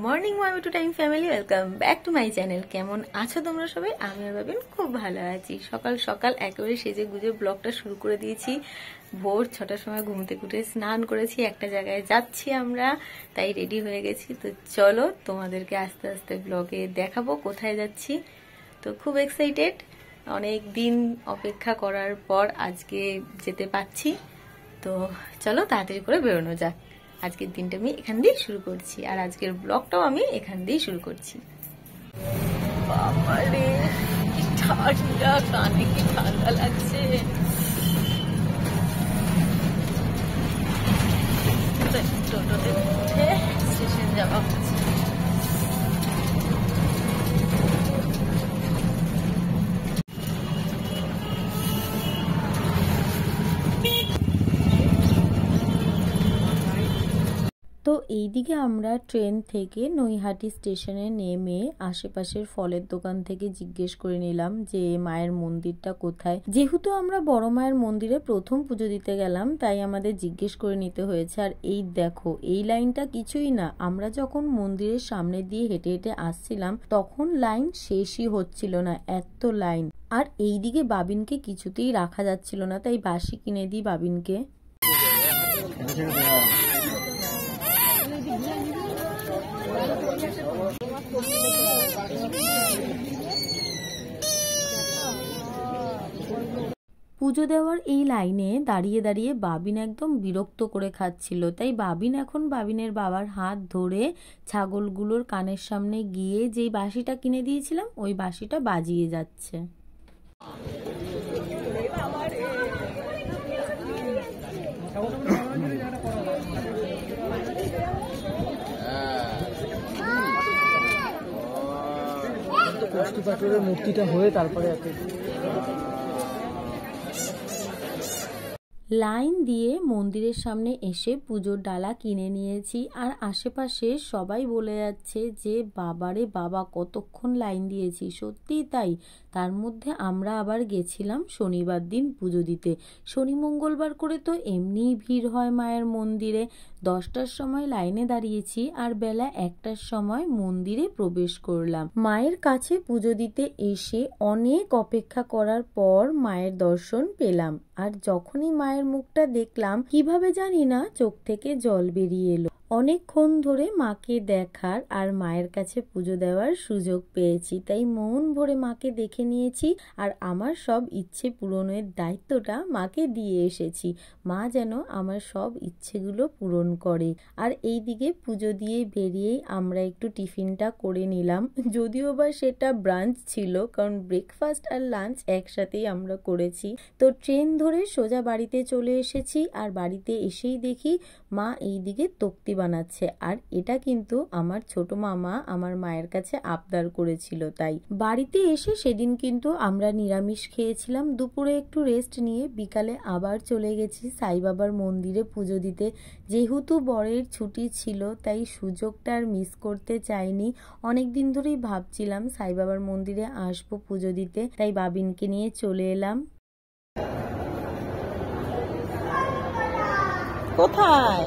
Morning my to time family, welcome back to my channel. কেমন আছো তোমরা সবাই? আমি আর ভাবেন খুব ভালো আছি। সকাল সকাল একেবারে সেজে গুজে ব্লগটা শুরু করে দিয়েছি। ভোর 6টার সময় ঘুম থেকে উঠে স্নান করেছি, একটা জায়গায় যাচ্ছি আমরা, তাই রেডি হয়ে গেছি। তো চলো তোমাদেরকে আস্তে আস্তে ব্লগে দেখাবো কোথায় যাচ্ছি। তো খুব এক্সাইটেড, অনেক দিন অপেক্ষা করার পর আজকে যেতে পারছি। তো চলো তাড়াতাড়ি করে বেরোনো যাক। আজকের দিনটা আমি এখান দিয়ে শুরু করছি, আর আজকের ব্লগটাও আমি এখান দিয়ে শুরু করছি। বাবারে কি ঠান্ডা, কানে কি ঠান্ডা লাগছে। টোটোতে উঠে স্টেশন যাওয়া হচ্ছে। তো এইদিকে আমরা ট্রেন থেকে নৈহাটি স্টেশনে নেমে আশেপাশের ফলের দোকান থেকে জিজ্ঞেস করে নিলাম যে মায়ের মন্দিরটা কোথায়। যেহেতু আমরা বড় মায়ের মন্দিরে প্রথম পুজো দিতে গেলাম, তাই আমাদের জিজ্ঞেস করে নিতে হয়েছে। আর এই দেখো, এই লাইনটা কিছুই না। আমরা যখন মন্দিরের সামনে দিয়ে হেঁটে হেঁটে আসছিলাম তখন লাইন শেষই হচ্ছিল না, এত লাইন। আর এইদিকে বাবিনকে কিছুতেই রাখা যাচ্ছিল না, তাই বাসি কিনে দিই বাবিনকে। পুজো দেওয়ার এই লাইনে দাঁড়িয়ে দাঁড়িয়ে বাবিন একদম বিরক্ত করে খাচ্ছিল, তাই বাবিন এখন বাবিনের বাবার হাত ধরে ছাগলগুলোর কানের সামনে গিয়ে যেই বাঁশিটা কিনে দিয়েছিলাম ওই বাঁশিটা বাজিয়ে যাচ্ছে। মূর্তিটা হয়ে তারপরে লাইন দিয়ে মন্দিরের সামনে এসে পুজোর ডালা কিনে নিয়েছি। আর আশেপাশে সবাই বলে যাচ্ছে যে বাবারে বাবা কতক্ষণ লাইন দিয়েছি। সত্যিই তাই। তার মধ্যে আমরা আবার গেছিলাম শনিবার দিন পুজো দিতে। শনি মঙ্গলবার করে তো এমনিই ভিড় হয় মায়ের মন্দিরে। 10টার সময় লাইনে দাঁড়িয়েছি আর বেলা 1টার সময় মন্দিরে প্রবেশ করলাম। মায়ের কাছে পুজো দিতে এসে অনেক অপেক্ষা করার পর মায়ের দর্শন পেলাম। আর যখনই মায়ের মুখটা দেখলাম, কিভাবে জানি না চোখ থেকে জল বেরিয়ে এলো। অনেকক্ষণ ধরে মাকে দেখার আর মায়ের কাছে পুজো দেওয়ার সুযোগ পেয়েছি, তাই মন ভরে মাকে দেখে নিয়েছি। আর আমার সব ইচ্ছে পূরণের দায়িত্বটা মাকে দিয়ে এসেছি। মা যেন আমার সব ইচ্ছেগুলো পূরণ করে। আর এই দিকে পুজো দিয়ে বেরিয়েই আমরা একটু টিফিনটা করে নিলাম, যদিও বা সেটা ব্রাঞ্চ ছিল, কারণ ব্রেকফাস্ট আর লাঞ্চ একসাথেই আমরা করেছি। তো ট্রেন ধরে সোজা বাড়িতে চলে এসেছি। আর বাড়িতে এসেই দেখি মা এই দিকে তক্তি বানাচ্ছে। আর এটা কিন্তু আমার ছোট মামা আমার মায়ের কাছে আবদার করেছিল, তাই বাড়িতে এসে সেদিন কিন্তু আমরা নিরামিষ খেয়েছিলাম। দুপুরে একটু রেস্ট নিয়ে বিকালে আবার চলে গেছি সাই বাবার মন্দিরে পুজো দিতে। যেহেতু বরের ছুটি ছিল তাই সুযোগটা আর মিস করতে চাইনি। অনেক দিন ধরেই ভাবছিলাম সাই বাবার মন্দিরে আসবো পুজো দিতে, তাই বাবিনকে নিয়ে চলে এলাম। কোথায়?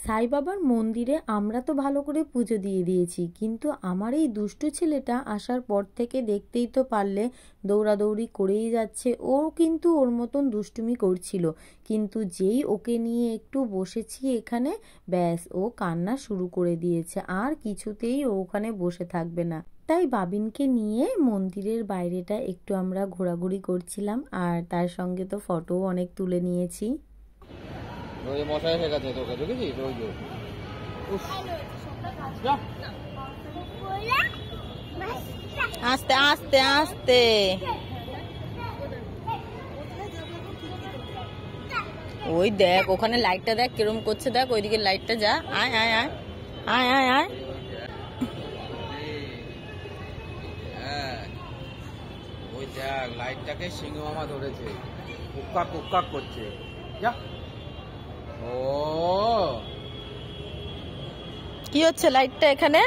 সাই বাবার মন্দিরে আমরা তো ভালো করে পুজো দিয়ে দিয়েছি, কিন্তু আমার এই দুষ্টু ছেলেটা আসার পর থেকে দেখতেই তো পারলে দৌড়াদৌড়ি করেই যাচ্ছে। ও কিন্তু ওর মতন দুষ্টুমি করছিল, কিন্তু যেই ওকে নিয়ে একটু বসেছি এখানে, ব্যাস ও কান্না শুরু করে দিয়েছে। আর কিছুতেই ও ওখানে বসে থাকবে না। তাই বাবিনকে নিয়ে মন্দিরের বাইরেটা একটু আমরা ঘোরাঘুরি করছিলাম, আর তার সঙ্গে তো ফটোও অনেক তুলে নিয়েছি। ওই মশাই শেখাচ্ছে তোকে, দেখেছিস? ওই যে যা। আস্তে আস্তে আস্তে। ওই দেখ ওখানে লাইটটা দেখ কিরম করছে, দেখ ওইদিকে লাইটটা, যা আয় আয় আয় আয় আয় আয়। ওই দেখ লাইটটাকে সিংহ মামা ধরেছে, কুক্কাক কুক্কাক করছে। যা। ও কি হচ্ছে লাইটটা এখানে?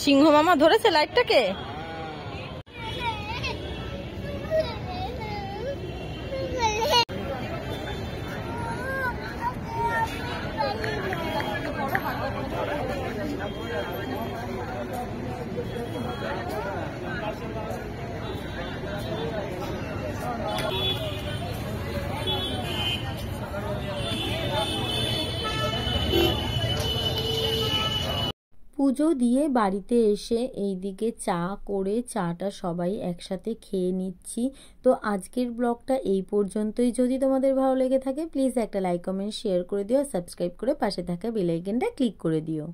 সিংহ মামা ধরেছে লাইটটাকে। পুজো দিয়ে বাড়িতে এসে এইদিকে চা করে চাটা সবাই একসাথে খেয়ে নিচ্ছি। তো আজকের ব্লগটা এই পর্যন্তই। যদি তোমাদের ভালো লেগে থাকে প্লিজ একটা লাইক কমেন্ট শেয়ার করে দিও, সাবস্ক্রাইব করে পাশে থাকা বেল আইকনটা ক্লিক করে দিও।